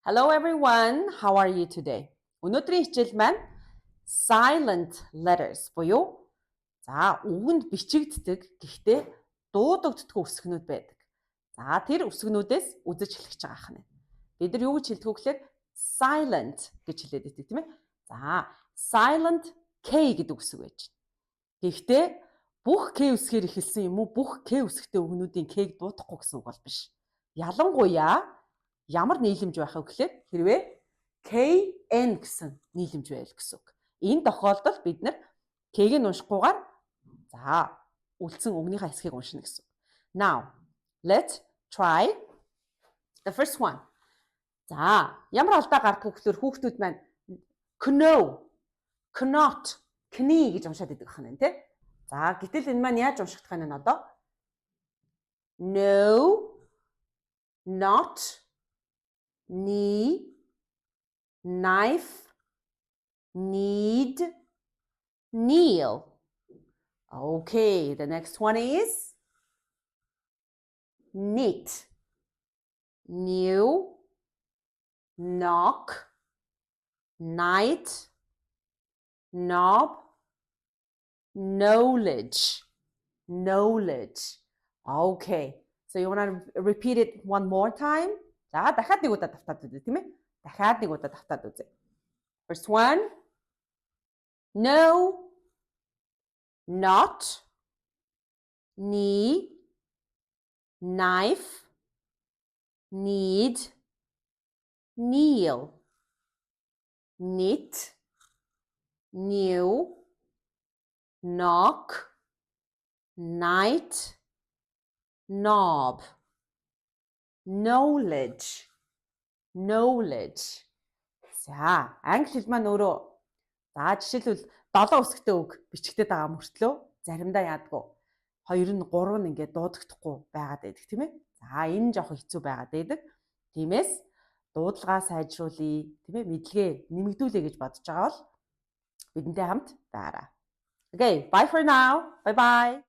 Hello everyone, how are you today? Өнөөдрийн хичээл маань silent letters буюу үгэнд бичигддэг гэхдээ дуудагддаггүй үсгнүүд байдаг. Тэр үсгнүүдээс үзэж эхлэх гэж байгаа юм. Бид нар юу гэж хэлдэг вэ гэхээр silent гэж хэлээд байдаг тийм ээ. Silent K гэдэг үсэг байж байна. Гэхдээ бүх K үсгээр эхэлсэн юм уу? Бүх K үсгтэй үгнүүдийн K-г дуудахгүй гэсэн үг бол биш. Ялангуяа ямар нийлэмж байх вэ гэхээр хэрвээ KN гэсэн нийлэмж байл гэсэн үг. Энэ тохиолдолд бид нар K-г нь уншихгүйгээр үлдсэн үгнийхээ хэсгийг уншина гэсэн үг. Now, let's try the first one. Ямар алдаа гардаг вэ гэхээр хүүхдүүд маань know, cannot, kni гэж уншаад байдаг байна тийм. Гэтэл энэ маань яаж уншигдах вэ одоо? No, not, knee, knife, need, kneel. Okay, the next one is knit, new, knock, night, knob, knowledge. Okay, so you want to repeat it one more time? Дахиад нэг удаа давтаад үзье тийм ээ. First one. No, not, knee, knife, need, kneel, knit, new, knock, night, knob, knowledge. Англи хэл маань өөрөө жишээлбэл 7 үсгтэй үг бичигдээд байгаа мөртлөө заримдаа яадгүй 2 нь 3 нь ингээд дуудагдахгүй байгаад байдаг тийм ээ. Энэ жоохон хэцүү байгаад байдаг. Тиймээс дуудлагаа сайжруулъя, тийм ээ, мэдлэгээ нэмэгдүүлэе гэж бодож байгаа бол бидэнтэй хамт байгаарай. Okay, bye for now. Bye bye.